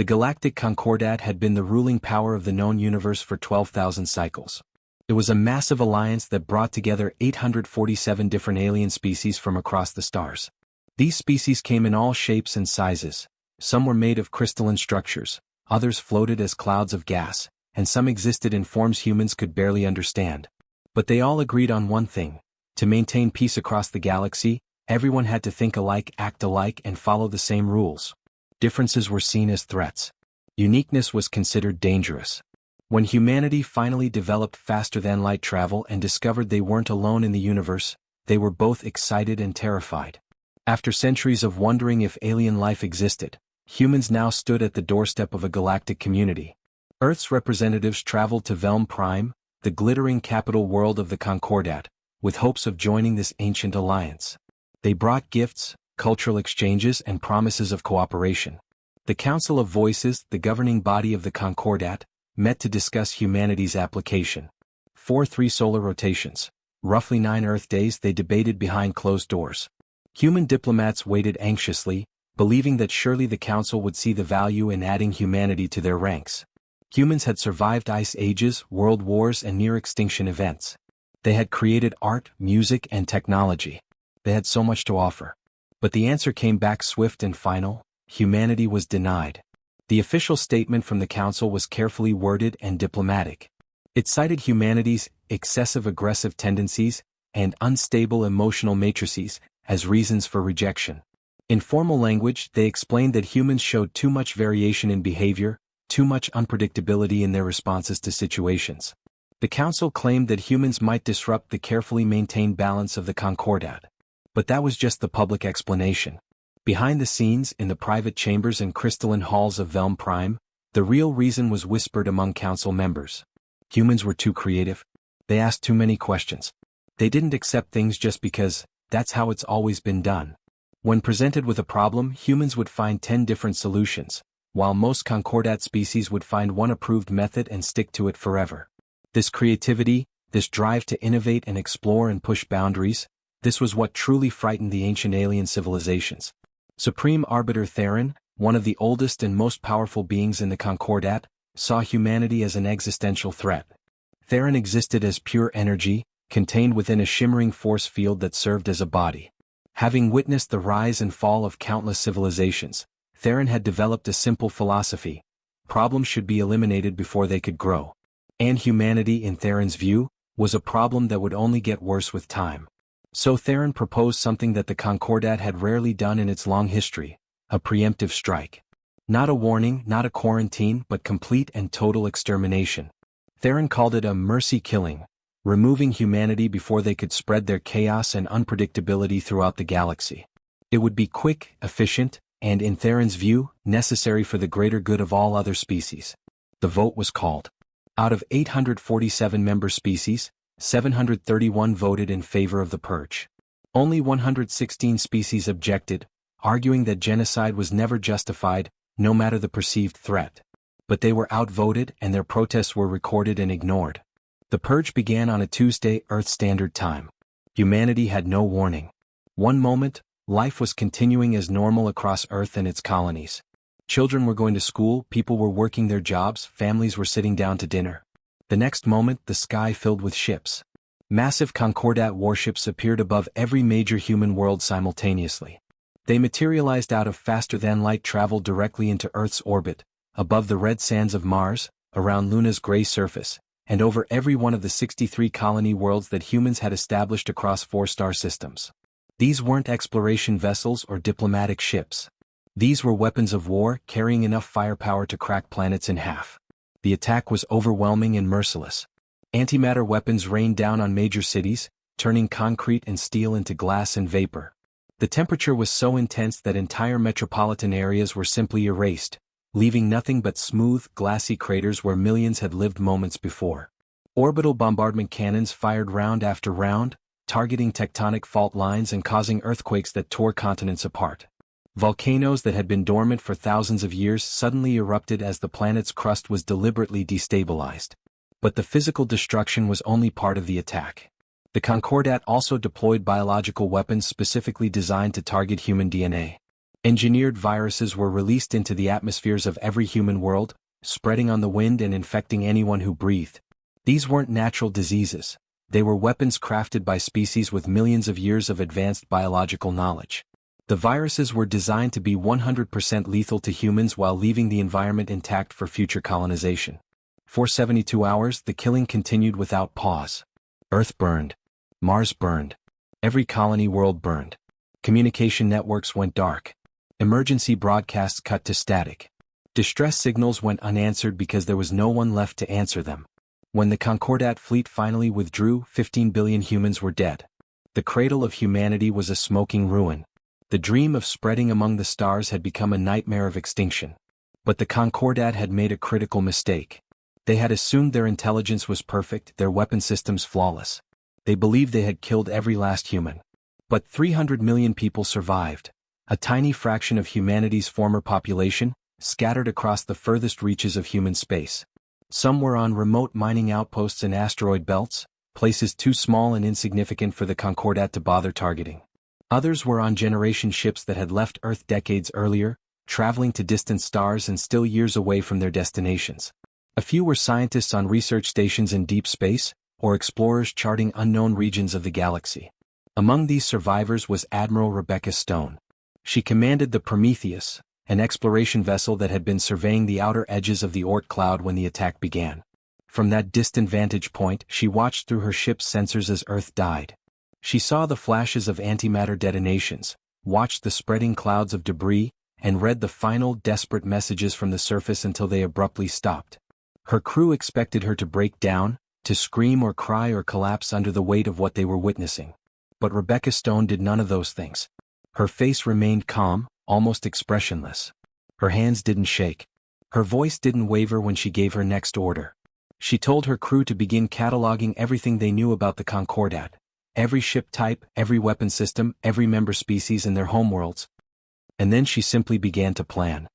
The Galactic Concordat had been the ruling power of the known universe for 12,000 cycles. It was a massive alliance that brought together 847 different alien species from across the stars. These species came in all shapes and sizes. Some were made of crystalline structures, others floated as clouds of gas, and some existed in forms humans could barely understand. But they all agreed on one thing: to maintain peace across the galaxy, everyone had to think alike, act alike, and follow the same rules. Differences were seen as threats. Uniqueness was considered dangerous. When humanity finally developed faster-than-light travel and discovered they weren't alone in the universe, they were both excited and terrified. After centuries of wondering if alien life existed, humans now stood at the doorstep of a galactic community. Earth's representatives traveled to Velm Prime, the glittering capital world of the Concordat, with hopes of joining this ancient alliance. They brought gifts, cultural exchanges, and promises of cooperation. The Council of Voices, the governing body of the Concordat, met to discuss humanity's application. For 3 solar rotations, roughly 9 Earth days, they debated behind closed doors. Human diplomats waited anxiously, believing that surely the Council would see the value in adding humanity to their ranks. Humans had survived ice ages, world wars, and near-extinction events. They had created art, music, and technology. They had so much to offer. But the answer came back swift and final: humanity was denied. The official statement from the Council was carefully worded and diplomatic. It cited humanity's excessive aggressive tendencies and unstable emotional matrices as reasons for rejection. In formal language, they explained that humans showed too much variation in behavior, too much unpredictability in their responses to situations. The Council claimed that humans might disrupt the carefully maintained balance of the Concordat. But that was just the public explanation. Behind the scenes, in the private chambers and crystalline halls of Velm Prime, the real reason was whispered among Council members. Humans were too creative. They asked too many questions. They didn't accept things just because that's how it's always been done. When presented with a problem, humans would find 10 different solutions, while most Concordat species would find one approved method and stick to it forever. This creativity, this drive to innovate and explore and push boundaries, this was what truly frightened the ancient alien civilizations. Supreme Arbiter Theron, one of the oldest and most powerful beings in the Concordat, saw humanity as an existential threat. Theron existed as pure energy, contained within a shimmering force field that served as a body. Having witnessed the rise and fall of countless civilizations, Theron had developed a simple philosophy: problems should be eliminated before they could grow. And humanity, in Theron's view, was a problem that would only get worse with time. So Theron proposed something that the Concordat had rarely done in its long history: a preemptive strike. Not a warning, not a quarantine, but complete and total extermination. Theron called it a mercy killing, removing humanity before they could spread their chaos and unpredictability throughout the galaxy. It would be quick, efficient, and, in Theron's view, necessary for the greater good of all other species. The vote was called. Out of 847 member species, 731 voted in favor of the purge. Only 116 species objected, arguing that genocide was never justified, no matter the perceived threat. But they were outvoted and their protests were recorded and ignored. The purge began on a Tuesday, Earth Standard Time. Humanity had no warning. One moment, life was continuing as normal across Earth and its colonies. Children were going to school, people were working their jobs, families were sitting down to dinner. The next moment, the sky filled with ships. Massive Concordat warships appeared above every major human world simultaneously. They materialized out of faster-than-light travel directly into Earth's orbit, above the red sands of Mars, around Luna's gray surface, and over every one of the 63 colony worlds that humans had established across 4 star systems. These weren't exploration vessels or diplomatic ships. These were weapons of war carrying enough firepower to crack planets in half. The attack was overwhelming and merciless. Antimatter weapons rained down on major cities, turning concrete and steel into glass and vapor. The temperature was so intense that entire metropolitan areas were simply erased, leaving nothing but smooth, glassy craters where millions had lived moments before. Orbital bombardment cannons fired round after round, targeting tectonic fault lines and causing earthquakes that tore continents apart. Volcanoes that had been dormant for thousands of years suddenly erupted as the planet's crust was deliberately destabilized. But the physical destruction was only part of the attack. The Concordat also deployed biological weapons specifically designed to target human DNA. Engineered viruses were released into the atmospheres of every human world, spreading on the wind and infecting anyone who breathed. These weren't natural diseases. They were weapons crafted by species with millions of years of advanced biological knowledge. The viruses were designed to be 100% lethal to humans while leaving the environment intact for future colonization. For 72 hours, the killing continued without pause. Earth burned. Mars burned. Every colony world burned. Communication networks went dark. Emergency broadcasts cut to static. Distress signals went unanswered because there was no one left to answer them. When the Concordat fleet finally withdrew, 15 billion humans were dead. The cradle of humanity was a smoking ruin. The dream of spreading among the stars had become a nightmare of extinction. But the Concordat had made a critical mistake. They had assumed their intelligence was perfect, their weapon systems flawless. They believed they had killed every last human. But 300 million people survived. A tiny fraction of humanity's former population, scattered across the furthest reaches of human space. Some were on remote mining outposts in asteroid belts, places too small and insignificant for the Concordat to bother targeting. Others were on generation ships that had left Earth decades earlier, traveling to distant stars and still years away from their destinations. A few were scientists on research stations in deep space, or explorers charting unknown regions of the galaxy. Among these survivors was Admiral Rebecca Stone. She commanded the Prometheus, an exploration vessel that had been surveying the outer edges of the Oort cloud when the attack began. From that distant vantage point, she watched through her ship's sensors as Earth died. She saw the flashes of antimatter detonations, watched the spreading clouds of debris, and read the final desperate messages from the surface until they abruptly stopped. Her crew expected her to break down, to scream or cry or collapse under the weight of what they were witnessing. But Rebecca Stone did none of those things. Her face remained calm, almost expressionless. Her hands didn't shake. Her voice didn't waver when she gave her next order. She told her crew to begin cataloging everything they knew about the Concordat. Every ship type, every weapon system, every member species and their homeworlds. And then she simply began to plan.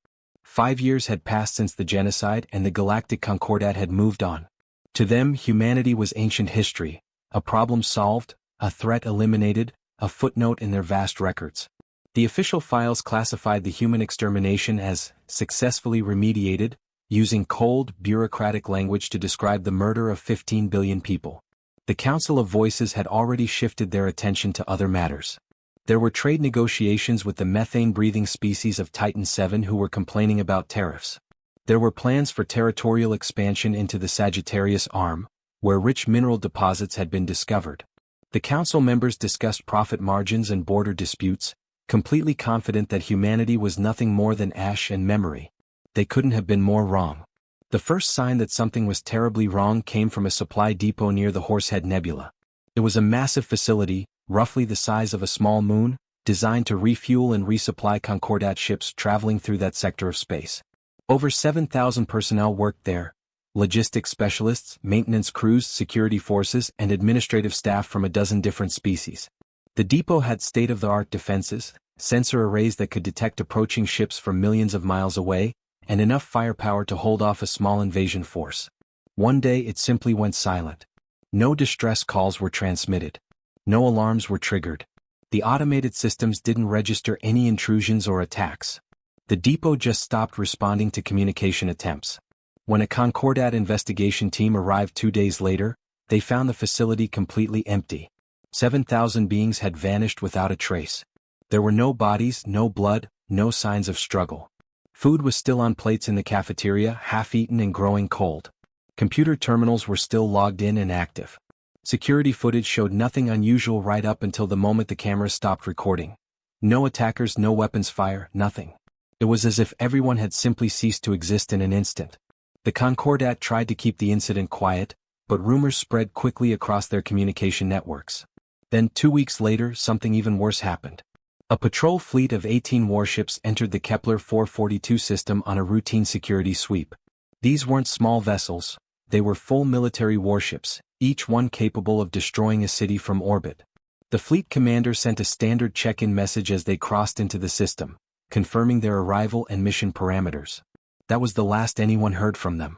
5 years had passed since the genocide and the Galactic Concordat had moved on. To them, humanity was ancient history, a problem solved, a threat eliminated, a footnote in their vast records. The official files classified the human extermination as successfully remediated, using cold, bureaucratic language to describe the murder of 15 billion people. The Council of Voices had already shifted their attention to other matters. There were trade negotiations with the methane-breathing species of Titan 7 who were complaining about tariffs. There were plans for territorial expansion into the Sagittarius Arm, where rich mineral deposits had been discovered. The council members discussed profit margins and border disputes, completely confident that humanity was nothing more than ash and memory. They couldn't have been more wrong. The first sign that something was terribly wrong came from a supply depot near the Horsehead Nebula. It was a massive facility, roughly the size of a small moon, designed to refuel and resupply Concordat ships traveling through that sector of space. Over 7,000 personnel worked there. Logistics specialists, maintenance crews, security forces, and administrative staff from a dozen different species. The depot had state-of-the-art defenses, sensor arrays that could detect approaching ships from millions of miles away, and enough firepower to hold off a small invasion force. One day it simply went silent. No distress calls were transmitted. No alarms were triggered. The automated systems didn't register any intrusions or attacks. The depot just stopped responding to communication attempts. When a Concordat investigation team arrived 2 days later, they found the facility completely empty. 7,000 beings had vanished without a trace. There were no bodies, no blood, no signs of struggle. Food was still on plates in the cafeteria, half-eaten and growing cold. Computer terminals were still logged in and active. Security footage showed nothing unusual right up until the moment the cameras stopped recording. No attackers, no weapons fire, nothing. It was as if everyone had simply ceased to exist in an instant. The Concordat tried to keep the incident quiet, but rumors spread quickly across their communication networks. Then 2 weeks later, something even worse happened. A patrol fleet of 18 warships entered the Kepler 442 system on a routine security sweep. These weren't small vessels, they were full military warships, each one capable of destroying a city from orbit. The fleet commander sent a standard check-in message as they crossed into the system, confirming their arrival and mission parameters. That was the last anyone heard from them.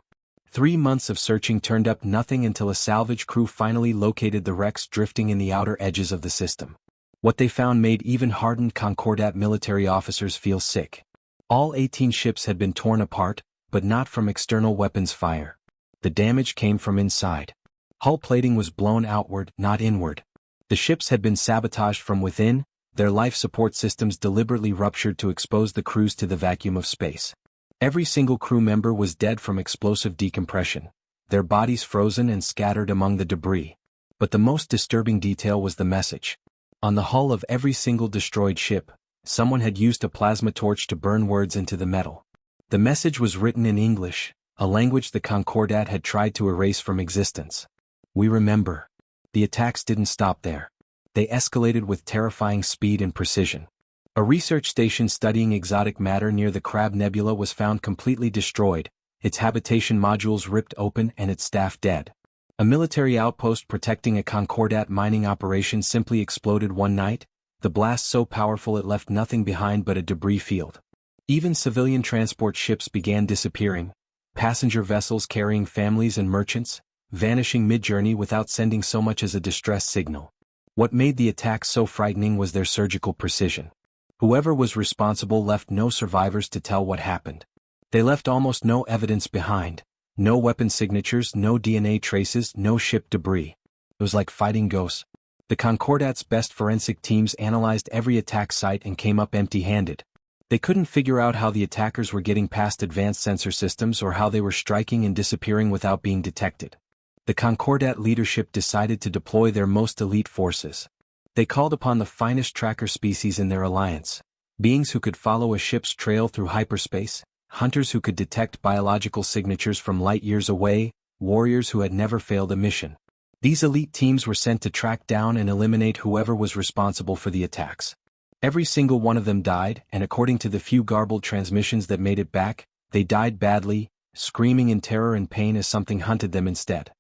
3 months of searching turned up nothing until a salvage crew finally located the wrecks drifting in the outer edges of the system. What they found made even hardened Concordat military officers feel sick. All 18 ships had been torn apart, but not from external weapons fire. The damage came from inside. Hull plating was blown outward, not inward. The ships had been sabotaged from within, their life support systems deliberately ruptured to expose the crews to the vacuum of space. Every single crew member was dead from explosive decompression, their bodies frozen and scattered among the debris. But the most disturbing detail was the message. On the hull of every single destroyed ship, someone had used a plasma torch to burn words into the metal. The message was written in English, a language the Concordat had tried to erase from existence. We remember. The attacks didn't stop there. They escalated with terrifying speed and precision. A research station studying exotic matter near the Crab Nebula was found completely destroyed, its habitation modules ripped open and its staff dead. A military outpost protecting a Concordat mining operation simply exploded one night, the blast so powerful it left nothing behind but a debris field. Even civilian transport ships began disappearing, passenger vessels carrying families and merchants, vanishing mid-journey without sending so much as a distress signal. What made the attacks so frightening was their surgical precision. Whoever was responsible left no survivors to tell what happened. They left almost no evidence behind. No weapon signatures, no DNA traces, no ship debris. It was like fighting ghosts. The Concordat's best forensic teams analyzed every attack site and came up empty-handed. They couldn't figure out how the attackers were getting past advanced sensor systems or how they were striking and disappearing without being detected. The Concordat leadership decided to deploy their most elite forces. They called upon the finest tracker species in their alliance, beings who could follow a ship's trail through hyperspace, hunters who could detect biological signatures from light years away, warriors who had never failed a mission. These elite teams were sent to track down and eliminate whoever was responsible for the attacks. Every single one of them died, and according to the few garbled transmissions that made it back, they died badly, screaming in terror and pain as something hunted them instead.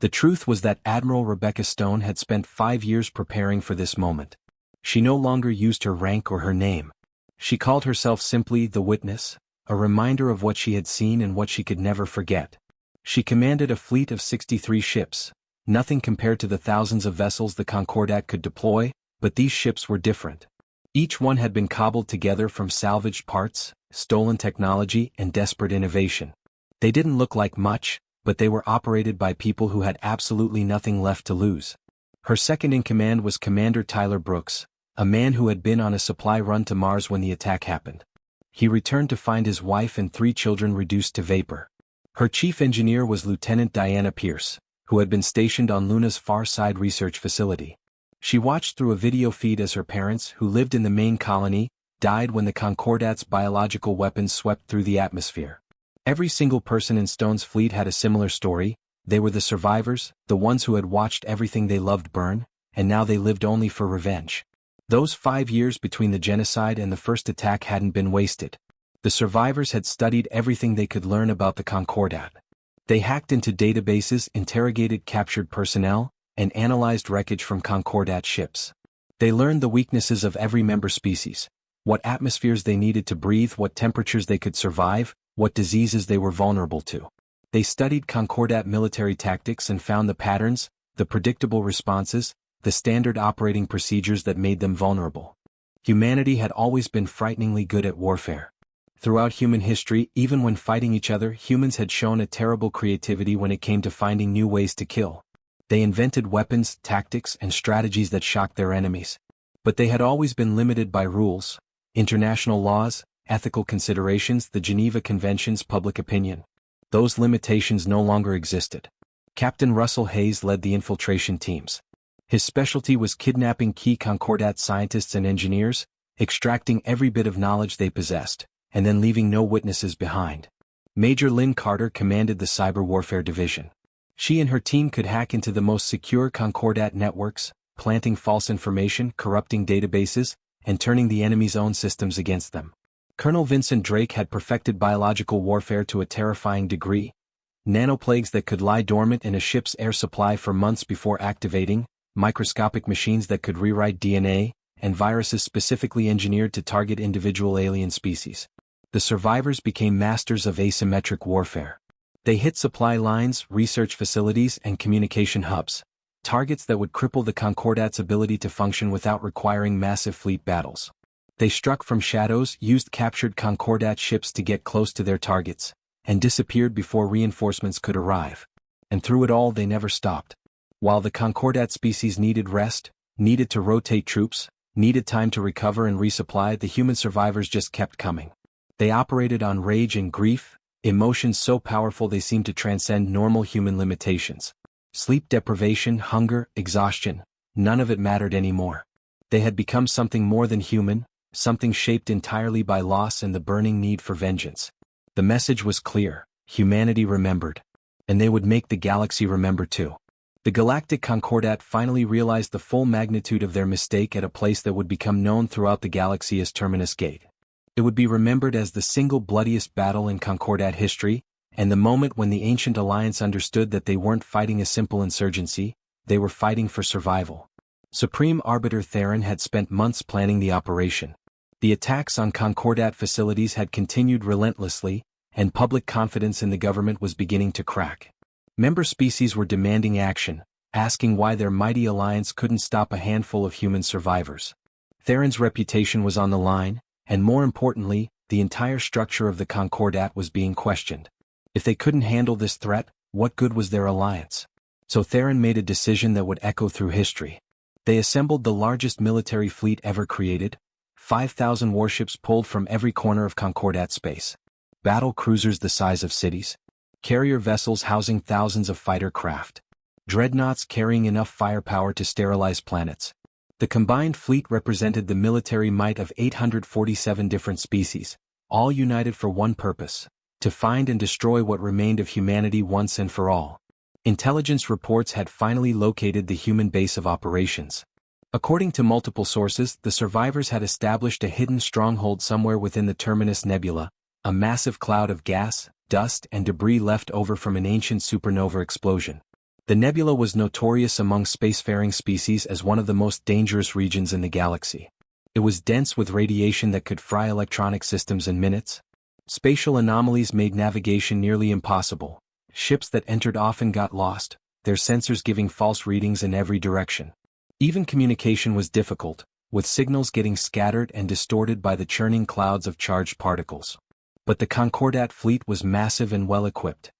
The truth was that Admiral Rebecca Stone had spent 5 years preparing for this moment. She no longer used her rank or her name. She called herself simply the Witness, a reminder of what she had seen and what she could never forget. She commanded a fleet of 63 ships, nothing compared to the thousands of vessels the Concordat could deploy, but these ships were different. Each one had been cobbled together from salvaged parts, stolen technology, and desperate innovation. They didn't look like much, but they were operated by people who had absolutely nothing left to lose. Her second-in-command was Commander Tyler Brooks, a man who had been on a supply run to Mars when the attack happened. He returned to find his wife and 3 children reduced to vapor. Her chief engineer was Lieutenant Diana Pierce, who had been stationed on Luna's Far Side research facility. She watched through a video feed as her parents, who lived in the main colony, died when the Concordat's biological weapons swept through the atmosphere. Every single person in Stone's fleet had a similar story. They were the survivors, the ones who had watched everything they loved burn, and now they lived only for revenge. Those 5 years between the genocide and the first attack hadn't been wasted. The survivors had studied everything they could learn about the Concordat. They hacked into databases, interrogated captured personnel, and analyzed wreckage from Concordat ships. They learned the weaknesses of every member species, what atmospheres they needed to breathe, what temperatures they could survive, what diseases they were vulnerable to. They studied Concordat military tactics and found the patterns, the predictable responses, the standard operating procedures that made them vulnerable. Humanity had always been frighteningly good at warfare. Throughout human history, even when fighting each other, humans had shown a terrible creativity when it came to finding new ways to kill. They invented weapons, tactics, and strategies that shocked their enemies. But they had always been limited by rules, international laws, ethical considerations, the Geneva Conventions, public opinion. Those limitations no longer existed. Captain Russell Hayes led the infiltration teams. His specialty was kidnapping key Concordat scientists and engineers, extracting every bit of knowledge they possessed, and then leaving no witnesses behind. Major Lynn Carter commanded the Cyber Warfare Division. She and her team could hack into the most secure Concordat networks, planting false information, corrupting databases, and turning the enemy's own systems against them. Colonel Vincent Drake had perfected biological warfare to a terrifying degree. Nanoplagues that could lie dormant in a ship's air supply for months before activating, microscopic machines that could rewrite DNA, and viruses specifically engineered to target individual alien species. The survivors became masters of asymmetric warfare. They hit supply lines, research facilities, and communication hubs, targets that would cripple the Concordat's ability to function without requiring massive fleet battles. They struck from shadows, used captured Concordat ships to get close to their targets, and disappeared before reinforcements could arrive. And through it all they never stopped. While the Concordat species needed rest, needed to rotate troops, needed time to recover and resupply, the human survivors just kept coming. They operated on rage and grief, emotions so powerful they seemed to transcend normal human limitations. Sleep deprivation, hunger, exhaustion, none of it mattered anymore. They had become something more than human, something shaped entirely by loss and the burning need for vengeance. The message was clear: humanity remembered. And they would make the galaxy remember too. The Galactic Concordat finally realized the full magnitude of their mistake at a place that would become known throughout the galaxy as Terminus Gate. It would be remembered as the single bloodiest battle in Concordat history, and the moment when the Ancient Alliance understood that they weren't fighting a simple insurgency, they were fighting for survival. Supreme Arbiter Theron had spent months planning the operation. The attacks on Concordat facilities had continued relentlessly, and public confidence in the government was beginning to crack. Member species were demanding action, asking why their mighty alliance couldn't stop a handful of human survivors. Theron's reputation was on the line, and more importantly, the entire structure of the Concordat was being questioned. If they couldn't handle this threat, what good was their alliance? So Theron made a decision that would echo through history. They assembled the largest military fleet ever created, 5,000 warships pulled from every corner of Concordat space. Battle cruisers the size of cities. Carrier vessels housing thousands of fighter craft. Dreadnoughts carrying enough firepower to sterilize planets. The combined fleet represented the military might of 847 different species, all united for one purpose: to find and destroy what remained of humanity once and for all. Intelligence reports had finally located the human base of operations. According to multiple sources, the survivors had established a hidden stronghold somewhere within the Terminus Nebula, a massive cloud of gas, dust, and debris left over from an ancient supernova explosion. The nebula was notorious among spacefaring species as one of the most dangerous regions in the galaxy. It was dense with radiation that could fry electronic systems in minutes. Spatial anomalies made navigation nearly impossible. Ships that entered often got lost, their sensors giving false readings in every direction. Even communication was difficult, with signals getting scattered and distorted by the churning clouds of charged particles. But the Concordat fleet was massive and well-equipped.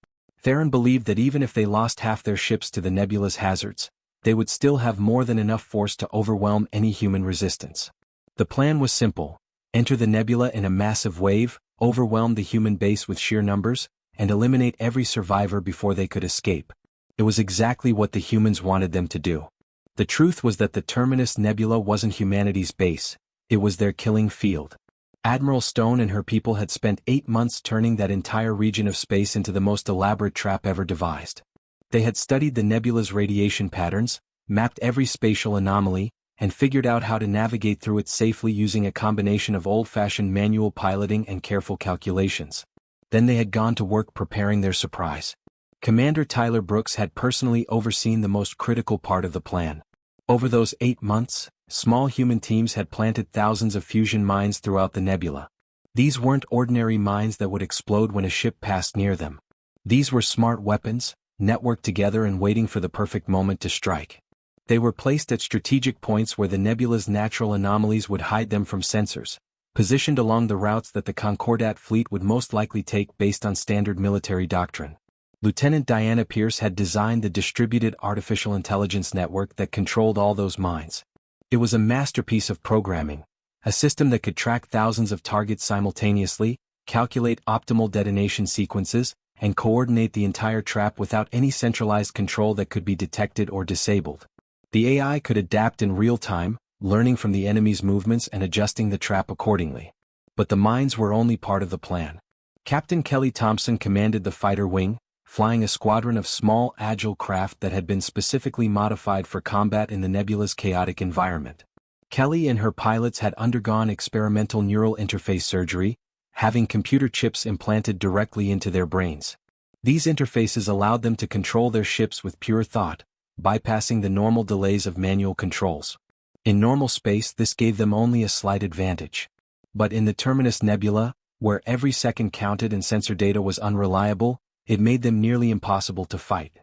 Theron believed that even if they lost half their ships to the nebula's hazards, they would still have more than enough force to overwhelm any human resistance. The plan was simple: enter the nebula in a massive wave, overwhelm the human base with sheer numbers, and eliminate every survivor before they could escape. It was exactly what the humans wanted them to do. The truth was that the Terminus Nebula wasn't humanity's base, it was their killing field. Admiral Stone and her people had spent 8 months turning that entire region of space into the most elaborate trap ever devised. They had studied the nebula's radiation patterns, mapped every spatial anomaly, and figured out how to navigate through it safely using a combination of old-fashioned manual piloting and careful calculations. Then they had gone to work preparing their surprise. Commander Tyler Brooks had personally overseen the most critical part of the plan. Over those 8 months, small human teams had planted thousands of fusion mines throughout the nebula. These weren't ordinary mines that would explode when a ship passed near them. These were smart weapons, networked together and waiting for the perfect moment to strike. They were placed at strategic points where the nebula's natural anomalies would hide them from sensors, positioned along the routes that the Concordat fleet would most likely take based on standard military doctrine. Lieutenant Diana Pierce had designed the distributed artificial intelligence network that controlled all those mines. It was a masterpiece of programming, a system that could track thousands of targets simultaneously, calculate optimal detonation sequences, and coordinate the entire trap without any centralized control that could be detected or disabled. The AI could adapt in real time, learning from the enemy's movements and adjusting the trap accordingly. But the mines were only part of the plan. Captain Kelly Thompson commanded the fighter wing, flying a squadron of small, agile craft that had been specifically modified for combat in the nebula's chaotic environment. Kelly and her pilots had undergone experimental neural interface surgery, having computer chips implanted directly into their brains. These interfaces allowed them to control their ships with pure thought, bypassing the normal delays of manual controls. In normal space, this gave them only a slight advantage. But in the Terminus Nebula, where every second counted and sensor data was unreliable, it made them nearly impossible to fight.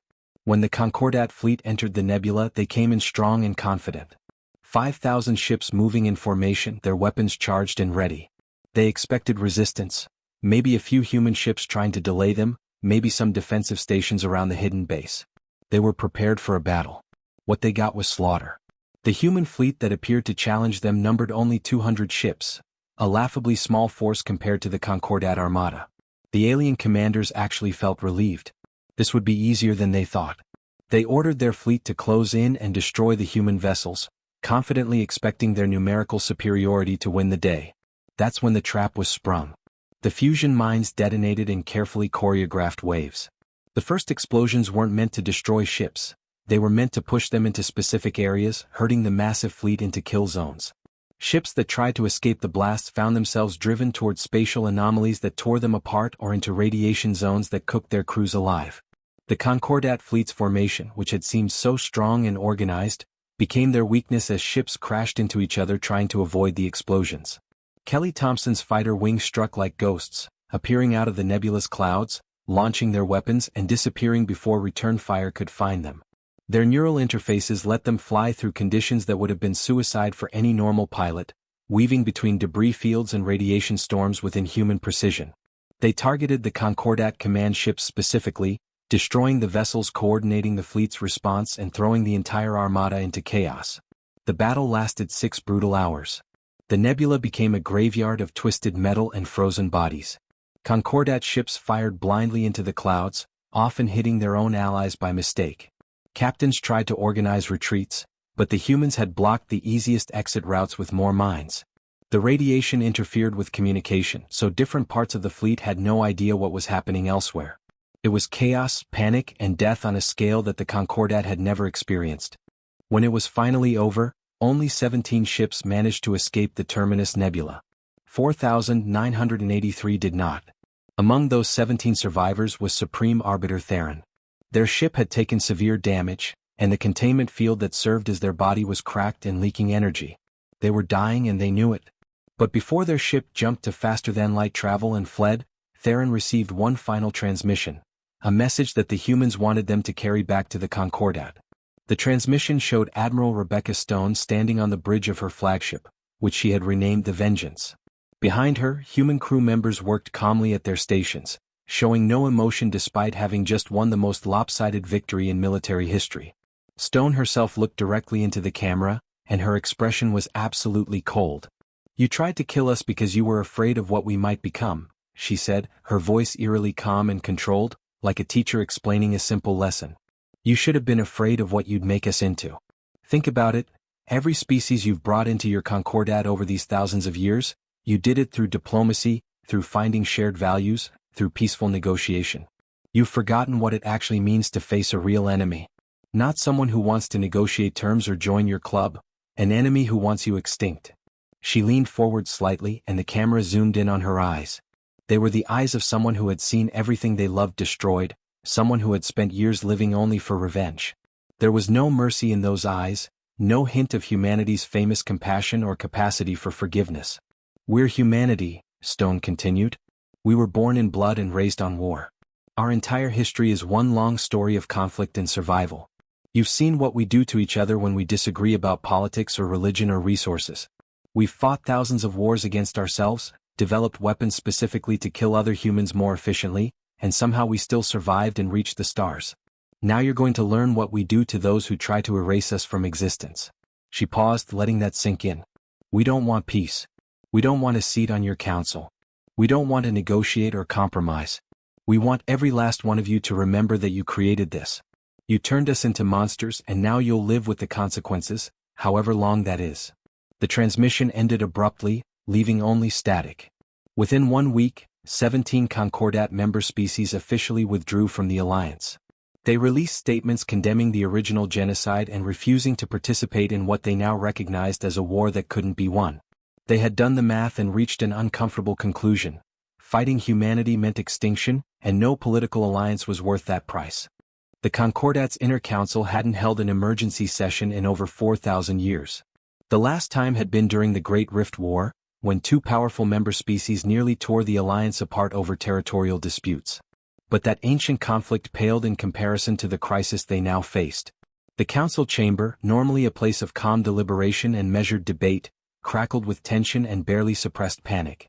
When the Concordat fleet entered the nebula, they came in strong and confident. 5,000 ships moving in formation, their weapons charged and ready. They expected resistance, maybe a few human ships trying to delay them, maybe some defensive stations around the hidden base. They were prepared for a battle. What they got was slaughter. The human fleet that appeared to challenge them numbered only 200 ships, a laughably small force compared to the Concordat armada. The alien commanders actually felt relieved. This would be easier than they thought. They ordered their fleet to close in and destroy the human vessels, confidently expecting their numerical superiority to win the day. That's when the trap was sprung. The fusion mines detonated in carefully choreographed waves. The first explosions weren't meant to destroy ships. They were meant to push them into specific areas, herding the massive fleet into kill zones. Ships that tried to escape the blasts found themselves driven toward spatial anomalies that tore them apart or into radiation zones that cooked their crews alive. The Concordat fleet's formation, which had seemed so strong and organized, became their weakness as ships crashed into each other trying to avoid the explosions. Kelly Thompson's fighter wings struck like ghosts, appearing out of the nebulous clouds, launching their weapons and disappearing before return fire could find them. Their neural interfaces let them fly through conditions that would have been suicide for any normal pilot, weaving between debris fields and radiation storms with inhuman precision. They targeted the Concordat command ships specifically, destroying the vessels, coordinating the fleet's response and throwing the entire armada into chaos. The battle lasted 6 brutal hours. The nebula became a graveyard of twisted metal and frozen bodies. Concordat ships fired blindly into the clouds, often hitting their own allies by mistake. Captains tried to organize retreats, but the humans had blocked the easiest exit routes with more mines. The radiation interfered with communication, so different parts of the fleet had no idea what was happening elsewhere. It was chaos, panic, and death on a scale that the Concordat had never experienced. When it was finally over, only 17 ships managed to escape the Terminus Nebula. 4,983 did not. Among those 17 survivors was Supreme Arbiter Theron. Their ship had taken severe damage, and the containment field that served as their body was cracked and leaking energy. They were dying and they knew it. But before their ship jumped to faster-than-light travel and fled, Theron received one final transmission, a message that the humans wanted them to carry back to the Concordat. The transmission showed Admiral Rebecca Stone standing on the bridge of her flagship, which she had renamed the Vengeance. Behind her, human crew members worked calmly at their stations, showing no emotion despite having just won the most lopsided victory in military history. Stone herself looked directly into the camera, and her expression was absolutely cold. "You tried to kill us because you were afraid of what we might become," she said, her voice eerily calm and controlled, like a teacher explaining a simple lesson. "You should have been afraid of what you'd make us into. Think about it, every species you've brought into your Concordat over these thousands of years, you did it through diplomacy, through finding shared values, through peaceful negotiation. You've forgotten what it actually means to face a real enemy. Not someone who wants to negotiate terms or join your club, an enemy who wants you extinct." She leaned forward slightly and the camera zoomed in on her eyes. They were the eyes of someone who had seen everything they loved destroyed, someone who had spent years living only for revenge. There was no mercy in those eyes, no hint of humanity's famous compassion or capacity for forgiveness. "We're humanity," Stone continued. "We were born in blood and raised on war. Our entire history is one long story of conflict and survival. You've seen what we do to each other when we disagree about politics or religion or resources. We've fought thousands of wars against ourselves, developed weapons specifically to kill other humans more efficiently, and somehow we still survived and reached the stars. Now you're going to learn what we do to those who try to erase us from existence." She paused, letting that sink in. "We don't want peace. We don't want a seat on your council. We don't want to negotiate or compromise. We want every last one of you to remember that you created this. You turned us into monsters and now you'll live with the consequences, however long that is." The transmission ended abruptly, leaving only static. Within 1 week, 17 Concordat member species officially withdrew from the alliance. They released statements condemning the original genocide and refusing to participate in what they now recognized as a war that couldn't be won. They had done the math and reached an uncomfortable conclusion. Fighting humanity meant extinction, and no political alliance was worth that price. The Concordat's inner council hadn't held an emergency session in over 4,000 years. The last time had been during the Great Rift War, when 2 powerful member species nearly tore the alliance apart over territorial disputes. But that ancient conflict paled in comparison to the crisis they now faced. The council chamber, normally a place of calm deliberation and measured debate, crackled with tension and barely suppressed panic.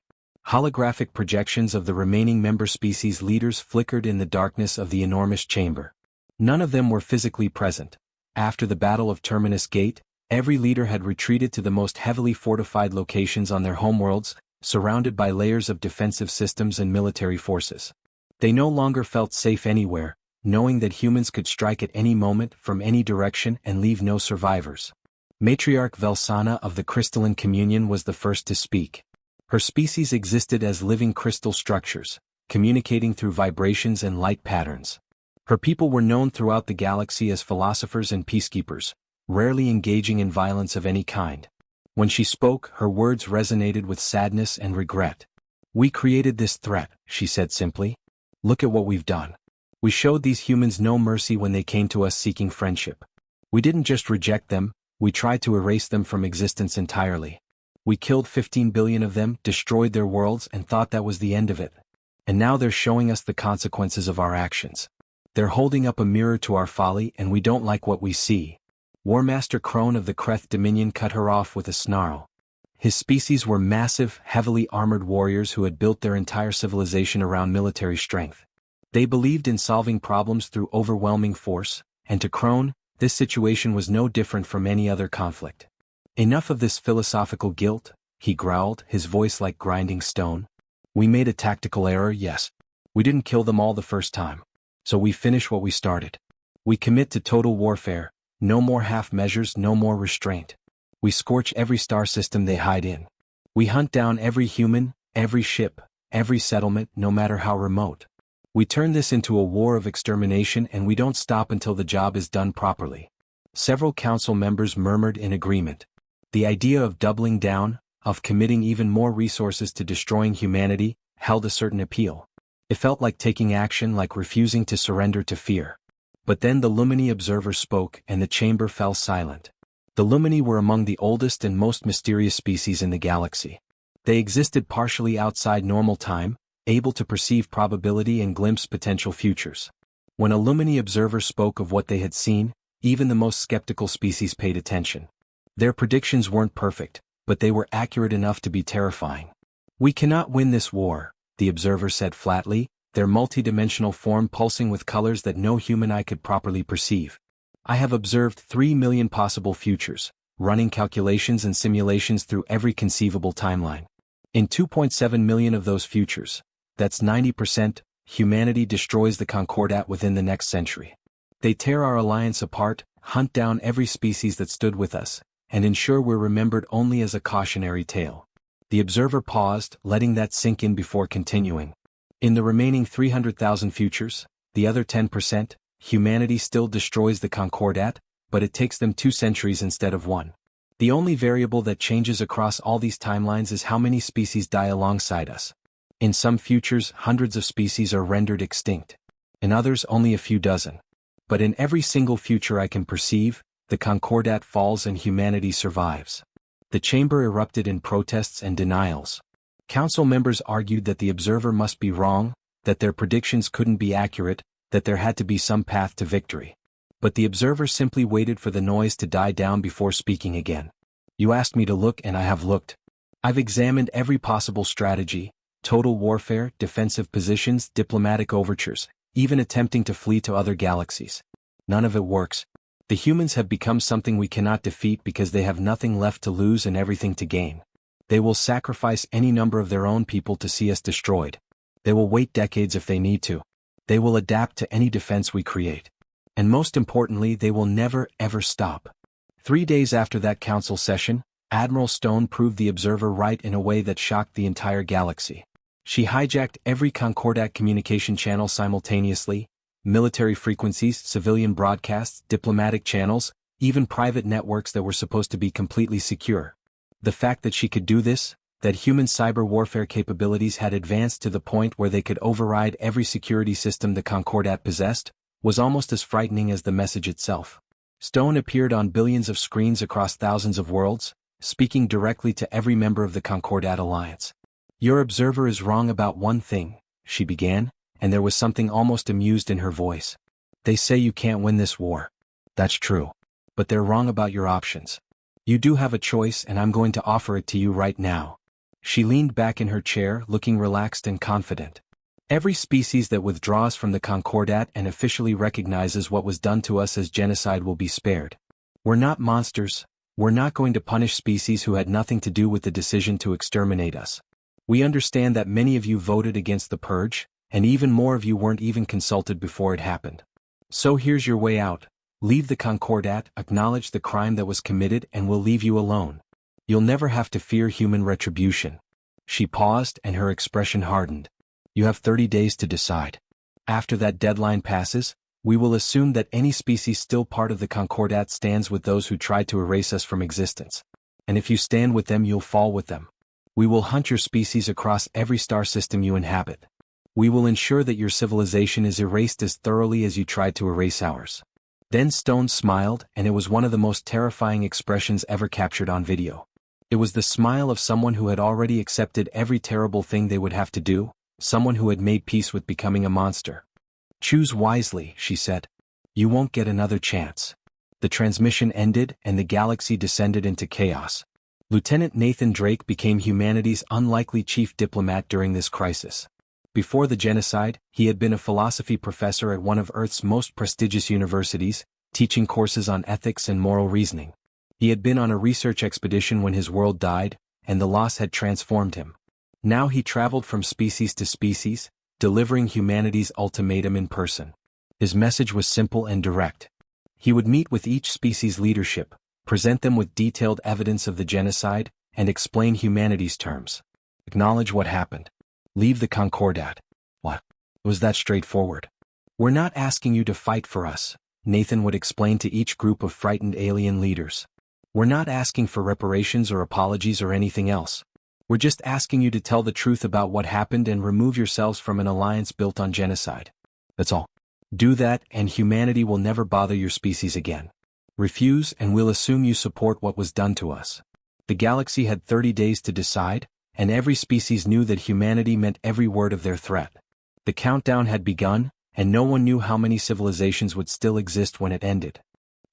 Holographic projections of the remaining member species leaders flickered in the darkness of the enormous chamber. None of them were physically present. After the Battle of Terminus Gate, every leader had retreated to the most heavily fortified locations on their homeworlds, surrounded by layers of defensive systems and military forces. They no longer felt safe anywhere, knowing that humans could strike at any moment from any direction and leave no survivors. Matriarch Velsana of the Crystalline Communion was the first to speak. Her species existed as living crystal structures, communicating through vibrations and light patterns. Her people were known throughout the galaxy as philosophers and peacekeepers, rarely engaging in violence of any kind. When she spoke, her words resonated with sadness and regret. "We created this threat," she said simply. "Look at what we've done. We showed these humans no mercy when they came to us seeking friendship. We didn't just reject them, we tried to erase them from existence entirely. We killed 15 billion of them, destroyed their worlds, and thought that was the end of it. And now they're showing us the consequences of our actions. They're holding up a mirror to our folly, and we don't like what we see." War Master Crone of the Kreth Dominion cut her off with a snarl. His species were massive, heavily armored warriors who had built their entire civilization around military strength. They believed in solving problems through overwhelming force, and to Crone, this situation was no different from any other conflict. "Enough of this philosophical guilt," he growled, his voice like grinding stone. "We made a tactical error, yes. We didn't kill them all the first time. So we finish what we started. We commit to total warfare, no more half measures, no more restraint. We scorch every star system they hide in. We hunt down every human, every ship, every settlement, no matter how remote. We turn this into a war of extermination, and we don't stop until the job is done properly." Several council members murmured in agreement. The idea of doubling down, of committing even more resources to destroying humanity, held a certain appeal. It felt like taking action, like refusing to surrender to fear. But then the Lumini observer spoke, and the chamber fell silent. The Lumini were among the oldest and most mysterious species in the galaxy. They existed partially outside normal time, able to perceive probability and glimpse potential futures. When a Lumini observer spoke of what they had seen, even the most skeptical species paid attention. Their predictions weren't perfect, but they were accurate enough to be terrifying. "We cannot win this war," the observer said flatly, their multidimensional form pulsing with colors that no human eye could properly perceive. "I have observed 3 million possible futures, running calculations and simulations through every conceivable timeline. In 2.7 million of those futures, that's 90%, humanity destroys the Concordat within the next century. They tear our alliance apart, hunt down every species that stood with us, and ensure we're remembered only as a cautionary tale." The observer paused, letting that sink in before continuing. "In the remaining 300,000 futures, the other 10%, humanity still destroys the Concordat, but it takes them 2 centuries instead of 1. The only variable that changes across all these timelines is how many species die alongside us. In some futures, hundreds of species are rendered extinct. In others, only a few dozen. But in every single future I can perceive, the Concordat falls and humanity survives." The chamber erupted in protests and denials. Council members argued that the observer must be wrong, that their predictions couldn't be accurate, that there had to be some path to victory. But the observer simply waited for the noise to die down before speaking again. "You asked me to look, and I have looked. I've examined every possible strategy, total warfare, defensive positions, diplomatic overtures, even attempting to flee to other galaxies. None of it works. The humans have become something we cannot defeat because they have nothing left to lose and everything to gain. They will sacrifice any number of their own people to see us destroyed. They will wait decades if they need to. They will adapt to any defense we create. And most importantly, they will never ever stop." 3 days after that council session, Admiral Stone proved the observer right in a way that shocked the entire galaxy. She hijacked every Concordat communication channel simultaneously, military frequencies, civilian broadcasts, diplomatic channels, even private networks that were supposed to be completely secure. The fact that she could do this, that human cyber warfare capabilities had advanced to the point where they could override every security system the Concordat possessed, was almost as frightening as the message itself. Stone appeared on billions of screens across thousands of worlds, speaking directly to every member of the Concordat Alliance. "Your observer is wrong about one thing," she began, and there was something almost amused in her voice. "They say you can't win this war. That's true. But they're wrong about your options. You do have a choice, and I'm going to offer it to you right now." She leaned back in her chair, looking relaxed and confident. "Every species that withdraws from the Concordat and officially recognizes what was done to us as genocide will be spared. We're not monsters. We're not going to punish species who had nothing to do with the decision to exterminate us. We understand that many of you voted against the purge, and even more of you weren't even consulted before it happened. So here's your way out. Leave the Concordat, acknowledge the crime that was committed, and we'll leave you alone. You'll never have to fear human retribution." She paused, and her expression hardened. "You have 30 days to decide. After that deadline passes, we will assume that any species still part of the Concordat stands with those who tried to erase us from existence. And if you stand with them, you'll fall with them. We will hunt your species across every star system you inhabit. We will ensure that your civilization is erased as thoroughly as you tried to erase ours." Then Stone smiled, and it was one of the most terrifying expressions ever captured on video. It was the smile of someone who had already accepted every terrible thing they would have to do, someone who had made peace with becoming a monster. "Choose wisely," she said. "You won't get another chance." The transmission ended, and the galaxy descended into chaos. Lieutenant Nathan Drake became humanity's unlikely chief diplomat during this crisis. Before the genocide, he had been a philosophy professor at one of Earth's most prestigious universities, teaching courses on ethics and moral reasoning. He had been on a research expedition when his world died, and the loss had transformed him. Now he traveled from species to species, delivering humanity's ultimatum in person. His message was simple and direct. He would meet with each species' leadership, present them with detailed evidence of the genocide, and explain humanity's terms. Acknowledge what happened. Leave the Concordat. What? Was that straightforward? "We're not asking you to fight for us," Nathan would explain to each group of frightened alien leaders. "We're not asking for reparations or apologies or anything else. We're just asking you to tell the truth about what happened and remove yourselves from an alliance built on genocide. That's all. Do that, and humanity will never bother your species again. Refuse, and we'll assume you support what was done to us." The galaxy had 30 days to decide, and every species knew that humanity meant every word of their threat. The countdown had begun, and no one knew how many civilizations would still exist when it ended.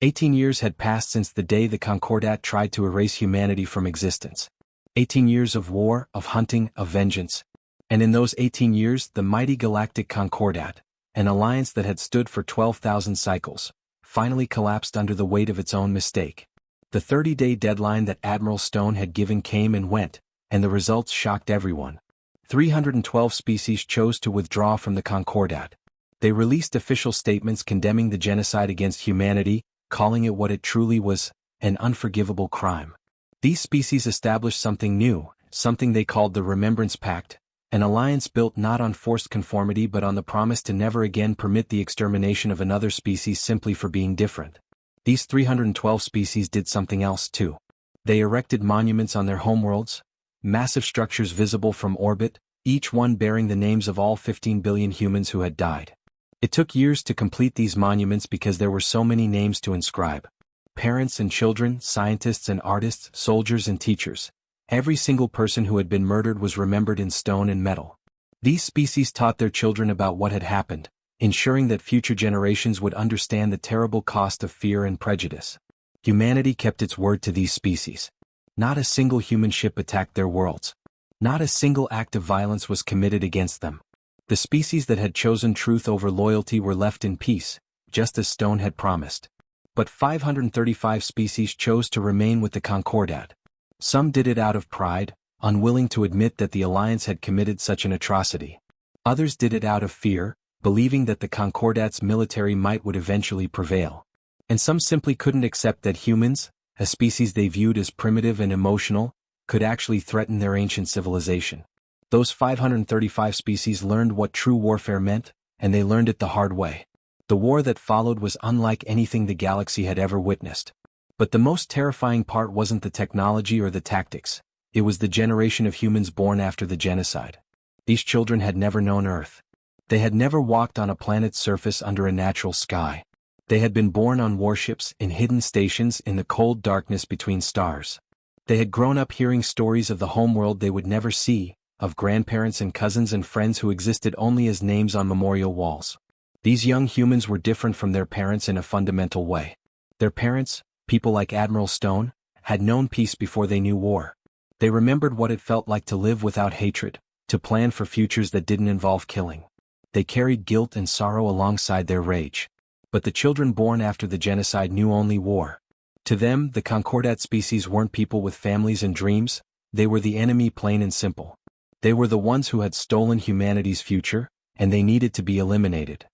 18 years had passed since the day the Concordat tried to erase humanity from existence. 18 years of war, of hunting, of vengeance. And in those 18 years, the mighty Galactic Concordat, an alliance that had stood for 12,000 cycles, finally collapsed under the weight of its own mistake. The 30-day deadline that Admiral Stone had given came and went, and the results shocked everyone. 312 species chose to withdraw from the Concordat. They released official statements condemning the genocide against humanity, calling it what it truly was, an unforgivable crime. These species established something new, something they called the Remembrance Pact, an alliance built not on forced conformity but on the promise to never again permit the extermination of another species simply for being different. These 312 species did something else too. They erected monuments on their homeworlds, massive structures visible from orbit, each one bearing the names of all 15 billion humans who had died. It took years to complete these monuments because there were so many names to inscribe. Parents and children, scientists and artists, soldiers and teachers. Every single person who had been murdered was remembered in stone and metal. These species taught their children about what had happened, ensuring that future generations would understand the terrible cost of fear and prejudice. Humanity kept its word to these species. Not a single human ship attacked their worlds. Not a single act of violence was committed against them. The species that had chosen truth over loyalty were left in peace, just as Stone had promised. But 535 species chose to remain with the Concordat. Some did it out of pride, unwilling to admit that the alliance had committed such an atrocity. Others did it out of fear, believing that the Concordat's military might would eventually prevail. And some simply couldn't accept that humans, a species they viewed as primitive and emotional, could actually threaten their ancient civilization. Those 535 species learned what true warfare meant, and they learned it the hard way. The war that followed was unlike anything the galaxy had ever witnessed. But the most terrifying part wasn't the technology or the tactics, it was the generation of humans born after the genocide. These children had never known Earth. They had never walked on a planet's surface under a natural sky. They had been born on warships, in hidden stations, in the cold darkness between stars. They had grown up hearing stories of the homeworld they would never see, of grandparents and cousins and friends who existed only as names on memorial walls. These young humans were different from their parents in a fundamental way. Their parents, people like Admiral Stone, had known peace before they knew war. They remembered what it felt like to live without hatred, to plan for futures that didn't involve killing. They carried guilt and sorrow alongside their rage. But the children born after the genocide knew only war. To them, the Concordat species weren't people with families and dreams, they were the enemy plain and simple. They were the ones who had stolen humanity's future, and they needed to be eliminated.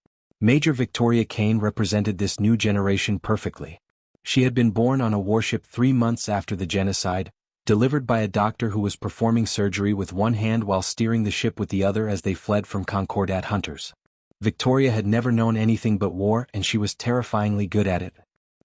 Major Victoria Kane represented this new generation perfectly. She had been born on a warship 3 months after the genocide, delivered by a doctor who was performing surgery with one hand while steering the ship with the other as they fled from Concordat hunters. Victoria had never known anything but war, and she was terrifyingly good at it.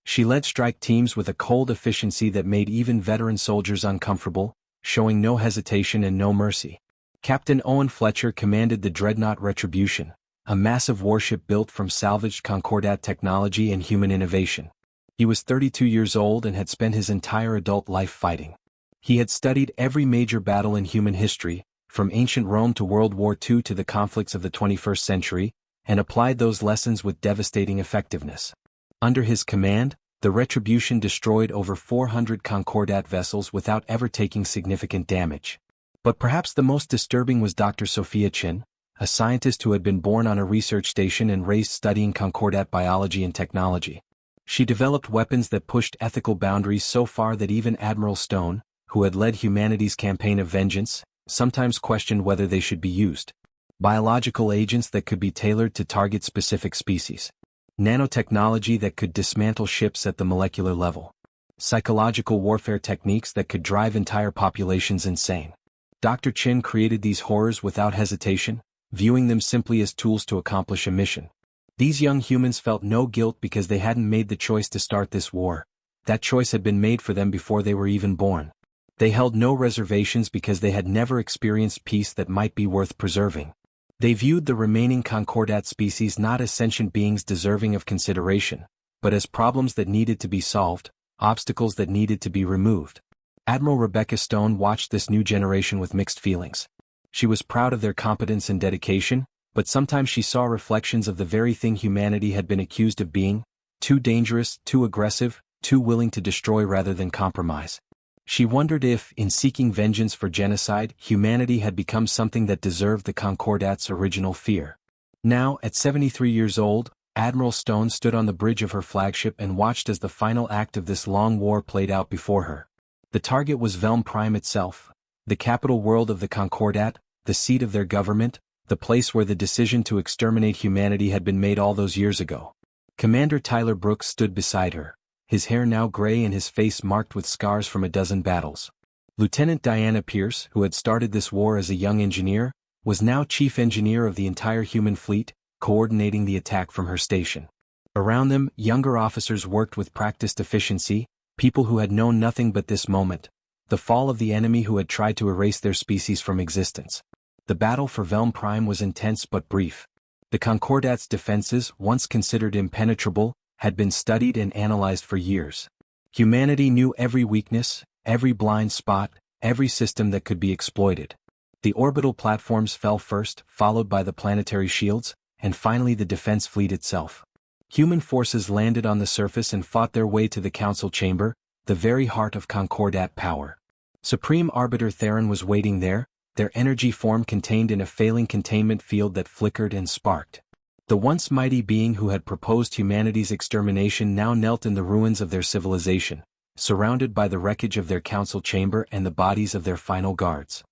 She led strike teams with a cold efficiency that made even veteran soldiers uncomfortable, showing no hesitation and no mercy. Captain Owen Fletcher commanded the dreadnought Retribution, a massive warship built from salvaged Concordat technology and human innovation. He was 32 years old and had spent his entire adult life fighting. He had studied every major battle in human history, from ancient Rome to World War II to the conflicts of the 21st century, and applied those lessons with devastating effectiveness. Under his command, the Retribution destroyed over 400 Concordat vessels without ever taking significant damage. But perhaps the most disturbing was Dr. Sophia Chin, a scientist who had been born on a research station and raised studying Concordat biology and technology. She developed weapons that pushed ethical boundaries so far that even Admiral Stone, who had led humanity's campaign of vengeance, sometimes questioned whether they should be used. Biological agents that could be tailored to target specific species. Nanotechnology that could dismantle ships at the molecular level. Psychological warfare techniques that could drive entire populations insane. Dr. Chin created these horrors without hesitation, viewing them simply as tools to accomplish a mission. These young humans felt no guilt because they hadn't made the choice to start this war. That choice had been made for them before they were even born. They held no reservations because they had never experienced peace that might be worth preserving. They viewed the remaining Concordat species not as sentient beings deserving of consideration, but as problems that needed to be solved, obstacles that needed to be removed. Admiral Rebecca Stone watched this new generation with mixed feelings. She was proud of their competence and dedication, but sometimes she saw reflections of the very thing humanity had been accused of being: too dangerous, too aggressive, too willing to destroy rather than compromise. She wondered if, in seeking vengeance for genocide, humanity had become something that deserved the Concordat's original fear. Now, at 73 years old, Admiral Stone stood on the bridge of her flagship and watched as the final act of this long war played out before her. The target was Velm Prime itself, the capital world of the Concordat, the seat of their government, the place where the decision to exterminate humanity had been made all those years ago. Commander Tyler Brooks stood beside her, his hair now gray and his face marked with scars from a dozen battles. Lieutenant Diana Pierce, who had started this war as a young engineer, was now chief engineer of the entire human fleet, coordinating the attack from her station. Around them, younger officers worked with practiced efficiency, people who had known nothing but this moment, the fall of the enemy who had tried to erase their species from existence. The battle for Velm Prime was intense but brief. The Concordat's defenses, once considered impenetrable, had been studied and analyzed for years. Humanity knew every weakness, every blind spot, every system that could be exploited. The orbital platforms fell first, followed by the planetary shields, and finally the defense fleet itself. Human forces landed on the surface and fought their way to the council chamber, the very heart of Concordat power. Supreme Arbiter Theron was waiting there, their energy form contained in a failing containment field that flickered and sparked. The once mighty being who had proposed humanity's extermination now knelt in the ruins of their civilization, surrounded by the wreckage of their council chamber and the bodies of their final guards.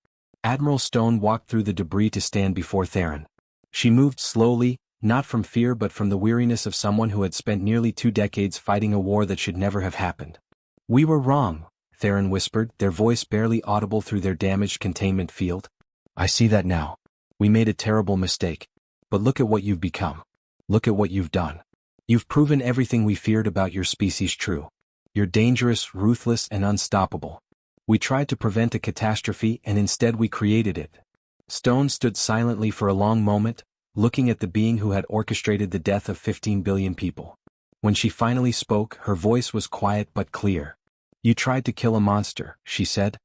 Admiral Stone walked through the debris to stand before Theron. She moved slowly, not from fear but from the weariness of someone who had spent nearly 2 decades fighting a war that should never have happened. "We were wrong," Theron whispered, their voice barely audible through their damaged containment field. "I see that now. We made a terrible mistake. But look at what you've become. Look at what you've done. You've proven everything we feared about your species true. You're dangerous, ruthless, and unstoppable. We tried to prevent a catastrophe and instead we created it." Stone stood silently for a long moment, looking at the being who had orchestrated the death of 15 billion people. When she finally spoke, her voice was quiet but clear. "You tried to kill a monster," she said.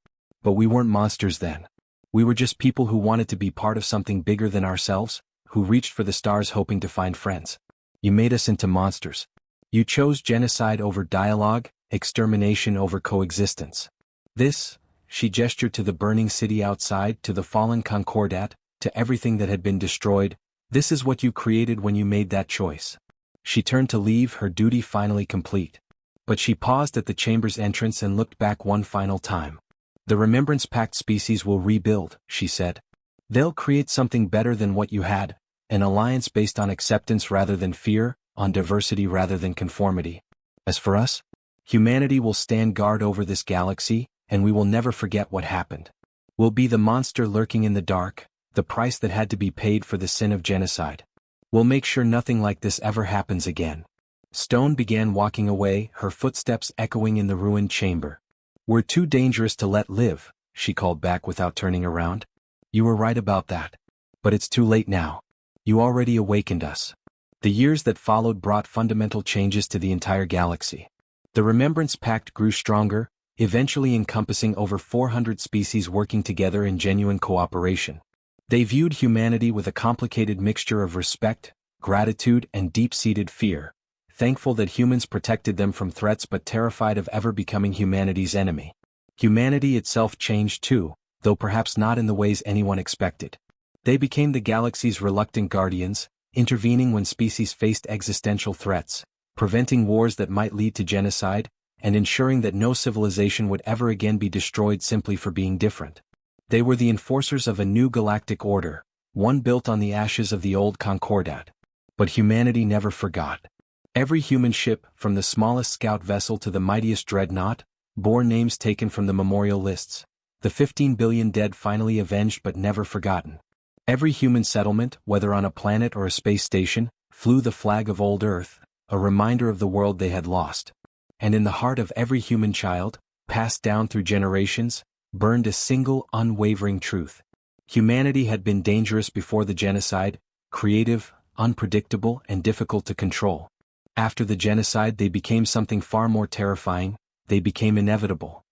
"But we weren't monsters then. We were just people who wanted to be part of something bigger than ourselves, who reached for the stars hoping to find friends. You made us into monsters. You chose genocide over dialogue, extermination over coexistence. This, she gestured to the burning city outside, to the fallen Concordat, to everything that had been destroyed. This is what you created when you made that choice. She turned to leave, her duty finally complete. But she paused at the chamber's entrance and looked back one final time. The Remembrance Pact species will rebuild, she said. They'll create something better than what you had, an alliance based on acceptance rather than fear, on diversity rather than conformity. As for us, humanity will stand guard over this galaxy, and we will never forget what happened. We'll be the monster lurking in the dark, the price that had to be paid for the sin of genocide. We'll make sure nothing like this ever happens again. Stone began walking away, her footsteps echoing in the ruined chamber. We're too dangerous to let live, she called back without turning around. You were right about that. But it's too late now. You already awakened us. The years that followed brought fundamental changes to the entire galaxy. The Remembrance Pact grew stronger, eventually encompassing over 400 species working together in genuine cooperation. They viewed humanity with a complicated mixture of respect, gratitude, and deep-seated fear, thankful that humans protected them from threats but terrified of ever becoming humanity's enemy. Humanity itself changed too, though perhaps not in the ways anyone expected. They became the galaxy's reluctant guardians, intervening when species faced existential threats, preventing wars that might lead to genocide, and ensuring that no civilization would ever again be destroyed simply for being different. They were the enforcers of a new galactic order, one built on the ashes of the old Concordat. But humanity never forgot. Every human ship, from the smallest scout vessel to the mightiest dreadnought, bore names taken from the memorial lists. The 15 billion dead finally avenged but never forgotten. Every human settlement, whether on a planet or a space station, flew the flag of old Earth, a reminder of the world they had lost. And in the heart of every human child, passed down through generations, burned a single, unwavering truth. Humanity had been dangerous before the genocide, creative, unpredictable, and difficult to control. After the genocide they became something far more terrifying, they became inevitable.